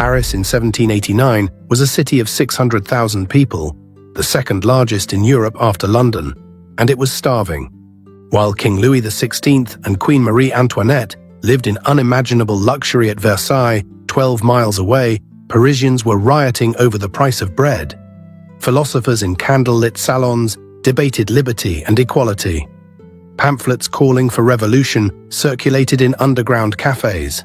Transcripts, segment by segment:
Paris in 1789 was a city of 600,000 people, the second largest in Europe after London, and it was starving. While King Louis XVI and Queen Marie Antoinette lived in unimaginable luxury at Versailles, 12 miles away, Parisians were rioting over the price of bread. Philosophers in candlelit salons debated liberty and equality. Pamphlets calling for revolution circulated in underground cafés.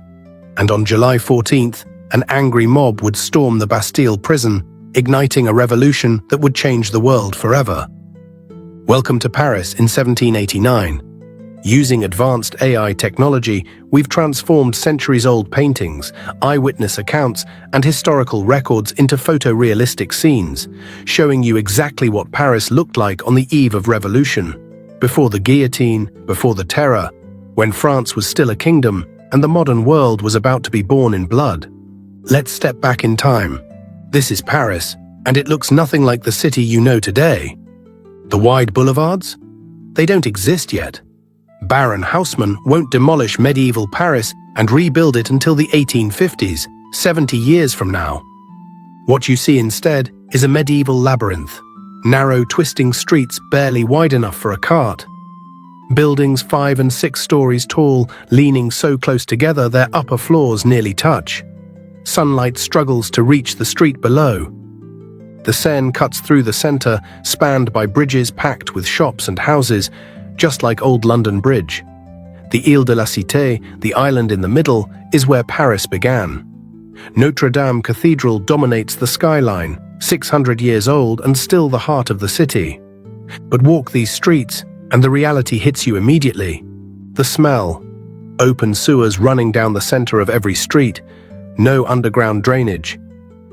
And on July 14th, an angry mob would storm the Bastille prison, igniting a revolution that would change the world forever. Welcome to Paris in 1789. Using advanced AI technology, we've transformed centuries-old paintings, eyewitness accounts, and historical records into photorealistic scenes, showing you exactly what Paris looked like on the eve of revolution. Before the guillotine, before the terror, when France was still a kingdom, and the modern world was about to be born in blood. Let's step back in time. This is Paris, and it looks nothing like the city you know today. The wide boulevards? They don't exist yet. Baron Haussmann won't demolish medieval Paris and rebuild it until the 1850s, 70 years from now. What you see instead is a medieval labyrinth, narrow twisting streets barely wide enough for a cart. Buildings 5 and 6 stories tall, leaning so close together their upper floors nearly touch. Sunlight struggles to reach the street below. The Seine cuts through the center, spanned by bridges packed with shops and houses, just like old London Bridge. The Ile de la Cité, the island in the middle, is where Paris began. Notre Dame Cathedral dominates the skyline, 600 years old and still the heart of the city. But walk these streets, and the reality hits you immediately. The smell. Open sewers running down the center of every street, no underground drainage.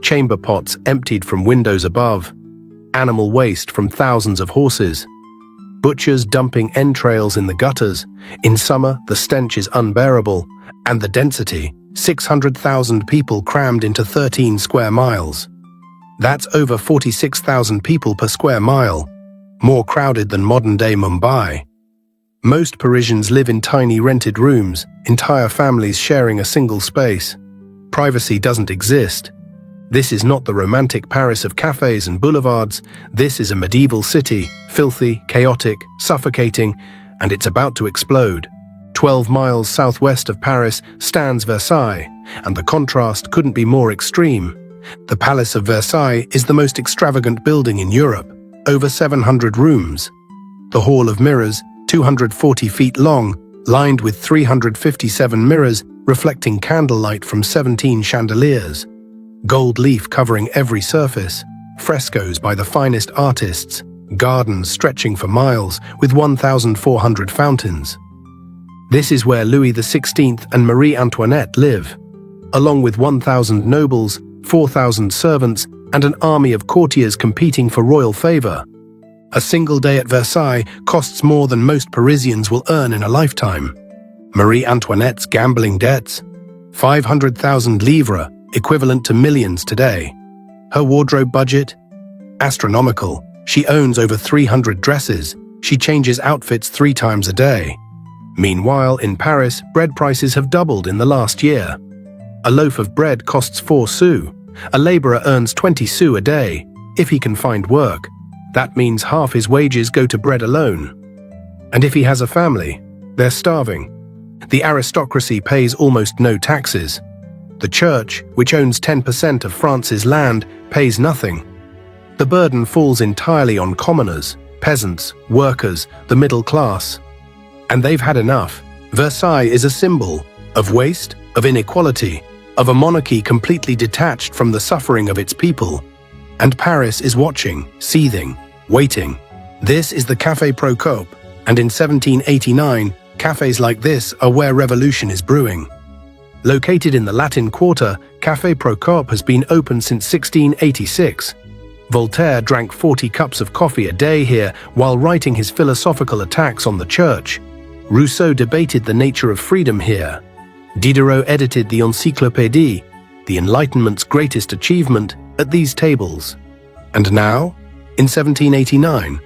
Chamber pots emptied from windows above. Animal waste from thousands of horses. Butchers dumping entrails in the gutters. In summer, the stench is unbearable. And the density, 600,000 people crammed into 13 square miles. That's over 46,000 people per square mile. More crowded than modern-day Mumbai. Most Parisians live in tiny rented rooms, entire families sharing a single space. Privacy doesn't exist. This is not the romantic Paris of cafes and boulevards. This is a medieval city, filthy, chaotic, suffocating, and it's about to explode. 12 miles southwest of Paris stands Versailles, and the contrast couldn't be more extreme. The Palace of Versailles is the most extravagant building in Europe, over 700 rooms. The Hall of Mirrors, 240 feet long, lined with 357 mirrors reflecting candlelight from 17 chandeliers. Gold leaf covering every surface, frescoes by the finest artists, gardens stretching for miles with 1,400 fountains. This is where Louis XVI and Marie Antoinette live, along with 1,000 nobles, 4,000 servants, and an army of courtiers competing for royal favor. A single day at Versailles costs more than most Parisians will earn in a lifetime. Marie Antoinette's gambling debts, 500,000 livres, equivalent to millions today. Her wardrobe budget? Astronomical. She owns over 300 dresses. She changes outfits 3 times a day. Meanwhile, in Paris, bread prices have doubled in the last year. A loaf of bread costs 4 sous. A laborer earns 20 sous a day, if he can find work. That means half his wages go to bread alone. And if he has a family, they're starving. The aristocracy pays almost no taxes. The church, which owns 10% of France's land, pays nothing. The burden falls entirely on commoners, peasants, workers, the middle class. And they've had enough. Versailles is a symbol of waste, of inequality, of a monarchy completely detached from the suffering of its people. And Paris is watching, seething, waiting. This is the Café Procope, and in 1789, cafes like this are where revolution is brewing. Located in the Latin Quarter, Café Procope has been open since 1686. Voltaire drank 40 cups of coffee a day here while writing his philosophical attacks on the church. Rousseau debated the nature of freedom here. Diderot edited the Encyclopédie, the Enlightenment's greatest achievement, at these tables. And now, in 1789,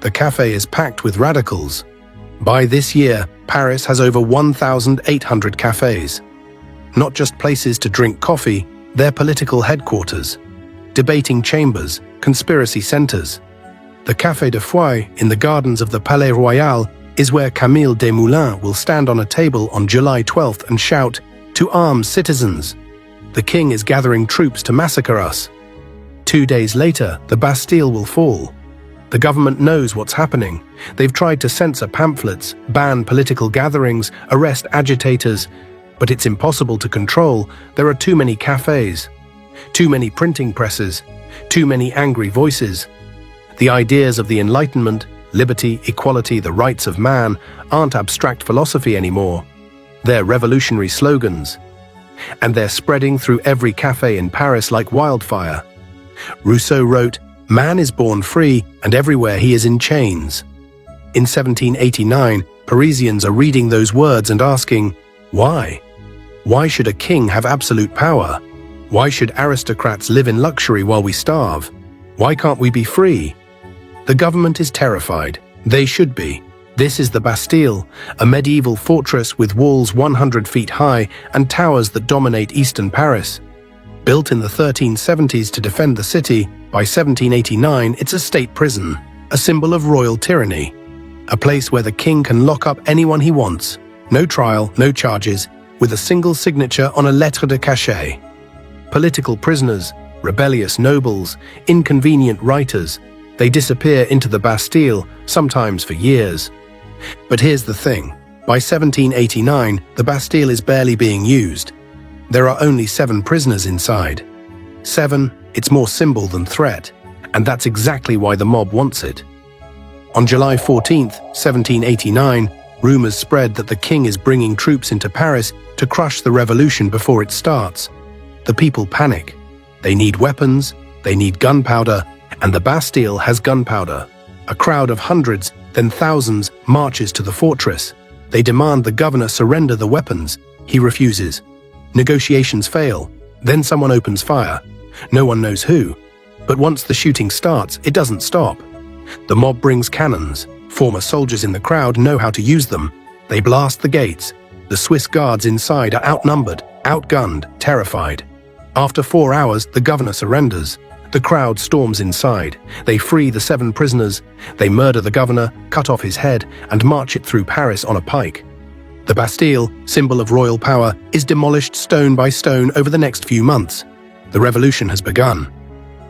the café is packed with radicals. By this year, Paris has over 1,800 cafés. Not just places to drink coffee, Their political headquarters, debating chambers, conspiracy centers. The Café de Foy in the gardens of the Palais Royal is where Camille Desmoulins will stand on a table on July 12th and shout, "To arms, citizens! The king is gathering troops to massacre us." 2 days later, the Bastille will fall. The government knows what's happening. They've tried to censor pamphlets, ban political gatherings, arrest agitators, but it's impossible to control. There are too many cafés, too many printing presses, too many angry voices. The ideas of the Enlightenment, liberty, equality, the rights of man, aren't abstract philosophy anymore. They're revolutionary slogans. And they're spreading through every café in Paris like wildfire. Rousseau wrote, "Man is born free, and everywhere he is in chains." In 1789, Parisians are reading those words and asking, why? Why should a king have absolute power? Why should aristocrats live in luxury while we starve? Why can't we be free? The government is terrified. They should be. This is the Bastille, a medieval fortress with walls 100 feet high and towers that dominate eastern Paris. Built in the 1370s to defend the city, by 1789 it's a state prison, a symbol of royal tyranny. A place where the king can lock up anyone he wants. No trial, no charges, with a single signature on a lettre de cachet. Political prisoners, rebellious nobles, inconvenient writers, they disappear into the Bastille, sometimes for years. But here's the thing. By 1789, the Bastille is barely being used. There are only 7 prisoners inside. 7, it's more symbol than threat, and that's exactly why the mob wants it. On July 14th, 1789, rumors spread that the king is bringing troops into Paris to crush the revolution before it starts. The people panic. They need weapons, they need gunpowder, and the Bastille has gunpowder. A crowd of hundreds, then thousands, marches to the fortress. They demand the governor surrender the weapons. He refuses. Negotiations fail. Then someone opens fire. No one knows who. But once the shooting starts, it doesn't stop. The mob brings cannons. Former soldiers in the crowd know how to use them. They blast the gates. The Swiss guards inside are outnumbered, outgunned, terrified. After 4 hours, the governor surrenders. The crowd storms inside. They free the 7 prisoners. They murder the governor, cut off his head, and march it through Paris on a pike. The Bastille, symbol of royal power, is demolished stone by stone over the next few months. The revolution has begun.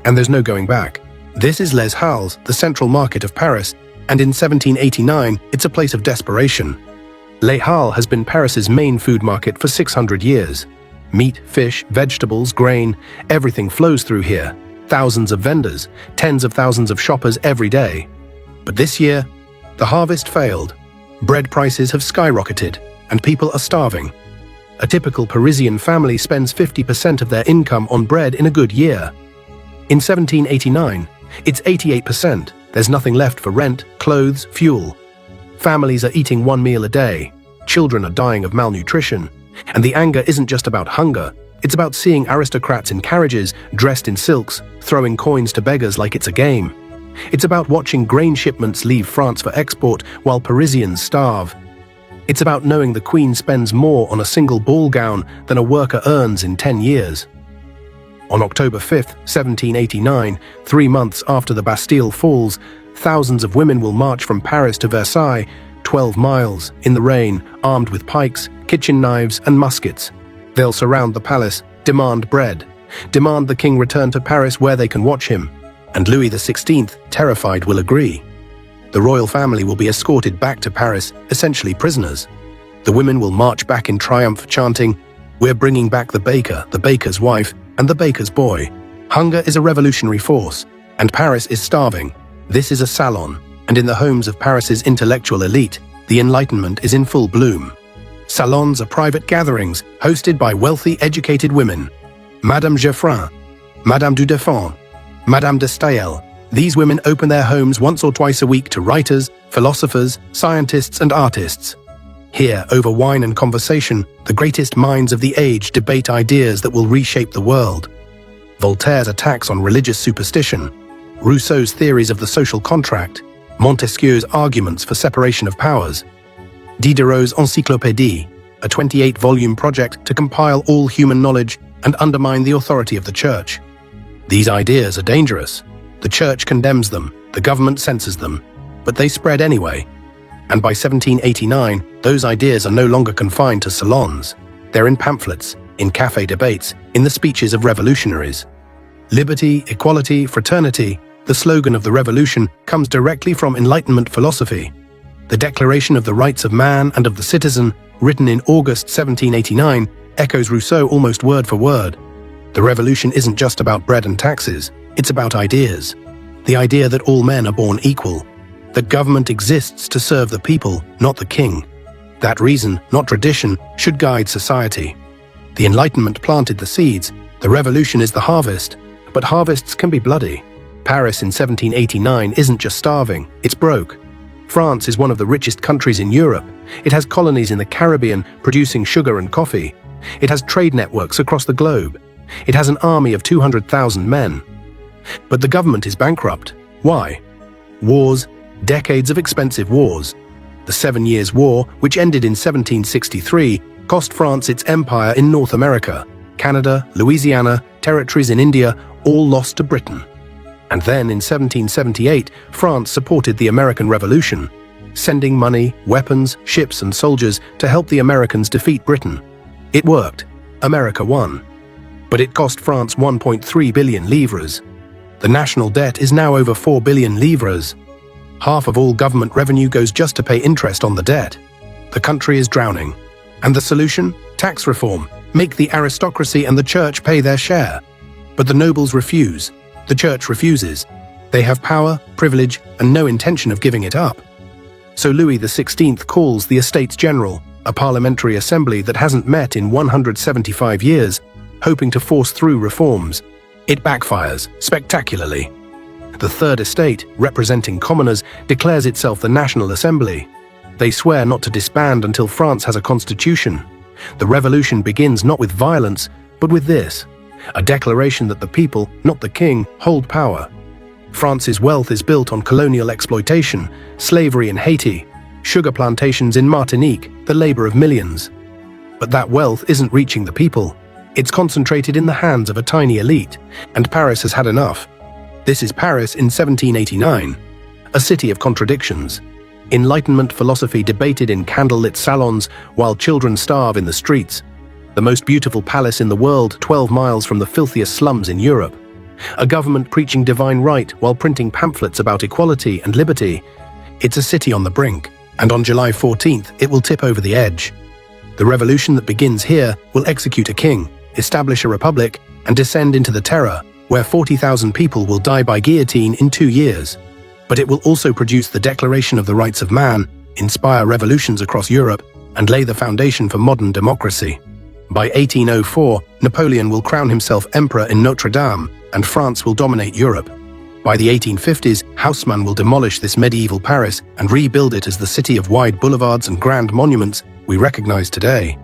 And there's no going back. This is Les Halles, the central market of Paris, and in 1789, it's a place of desperation. Les Halles has been Paris's main food market for 600 years. Meat, fish, vegetables, grain, everything flows through here. Thousands of vendors, tens of thousands of shoppers every day. But this year, the harvest failed. Bread prices have skyrocketed, and people are starving. A typical Parisian family spends 50% of their income on bread in a good year. In 1789, it's 88%. There's nothing left for rent, clothes, fuel. Families are eating 1 meal a day. Children are dying of malnutrition. And the anger isn't just about hunger. It's about seeing aristocrats in carriages, dressed in silks, throwing coins to beggars like it's a game. It's about watching grain shipments leave France for export while Parisians starve. It's about knowing the Queen spends more on a single ball gown than a worker earns in 10 years. On October 5th, 1789, 3 months after the Bastille falls, thousands of women will march from Paris to Versailles, 12 miles, in the rain, armed with pikes, kitchen knives, and muskets. They'll surround the palace, demand bread, demand the king return to Paris where they can watch him. And Louis XVI, terrified, will agree. The royal family will be escorted back to Paris, essentially prisoners. The women will march back in triumph, chanting, "We're bringing back the baker, the baker's wife, and the baker's boy." Hunger is a revolutionary force, and Paris is starving. This is a salon, and in the homes of Paris's intellectual elite, the Enlightenment is in full bloom. Salons are private gatherings hosted by wealthy, educated women. Madame Geoffrin, Madame du Deffand, Madame de Staël. These women open their homes once or twice a week to writers, philosophers, scientists, and artists. Here, over wine and conversation, the greatest minds of the age debate ideas that will reshape the world. Voltaire's attacks on religious superstition, Rousseau's theories of the social contract, Montesquieu's arguments for separation of powers, Diderot's Encyclopédie, a 28-volume project to compile all human knowledge, and undermine the authority of the church. These ideas are dangerous. The church condemns them, the government censors them, but they spread anyway. And by 1789, those ideas are no longer confined to salons. They're in pamphlets, in café debates, in the speeches of revolutionaries. Liberty, equality, fraternity, the slogan of the revolution comes directly from Enlightenment philosophy. The Declaration of the Rights of Man and of the Citizen, written in August 1789, echoes Rousseau almost word for word. The revolution isn't just about bread and taxes, it's about ideas. The idea that all men are born equal, that government exists to serve the people, not the king. That reason, not tradition, should guide society. The Enlightenment planted the seeds, the revolution is the harvest, but harvests can be bloody. Paris in 1789 isn't just starving, it's broke. France is one of the richest countries in Europe. It has colonies in the Caribbean producing sugar and coffee. It has trade networks across the globe. It has an army of 200,000 men. But the government is bankrupt. Why? Wars, decades of expensive wars. The 7 Years' War, which ended in 1763, cost France its empire in North America. Canada, Louisiana, territories in India, all lost to Britain. And then in 1778, France supported the American Revolution, sending money, weapons, ships and soldiers to help the Americans defeat Britain. It worked. America won. But it cost France 1.3 billion livres. The national debt is now over 4 billion livres. Half of all government revenue goes just to pay interest on the debt. The country is drowning. And the solution? Tax reform. Make the aristocracy and the church pay their share. But the nobles refuse. The church refuses. They have power, privilege, and no intention of giving it up. So Louis XVI calls the Estates General, a parliamentary assembly that hasn't met in 175 years, hoping to force through reforms. It backfires, spectacularly. The Third Estate, representing commoners, declares itself the National Assembly. They swear not to disband until France has a constitution. The revolution begins not with violence, but with this: a declaration that the people, not the king, hold power. France's wealth is built on colonial exploitation, slavery in Haiti, sugar plantations in Martinique, the labor of millions. But that wealth isn't reaching the people. It's concentrated in the hands of a tiny elite, and Paris has had enough. This is Paris in 1789, a city of contradictions. Enlightenment philosophy debated in candlelit salons while children starve in the streets. The most beautiful palace in the world 12 miles from the filthiest slums in Europe. A government preaching divine right while printing pamphlets about equality and liberty. It's a city on the brink, and on July 14th it will tip over the edge. The revolution that begins here will execute a king, establish a republic, and descend into the terror, where 40,000 people will die by guillotine in 2 years. But it will also produce the Declaration of the Rights of Man, inspire revolutions across Europe, and lay the foundation for modern democracy. By 1804, Napoleon will crown himself emperor in Notre Dame, and France will dominate Europe. By the 1850s, Haussmann will demolish this medieval Paris and rebuild it as the city of wide boulevards and grand monuments we recognize today.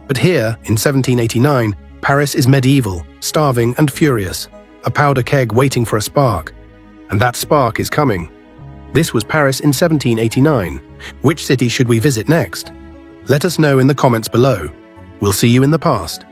But here, in 1789, Paris is medieval, starving and furious, a powder keg waiting for a spark. And that spark is coming. This was Paris in 1789. Which city should we visit next? Let us know in the comments below. We'll see you in the past.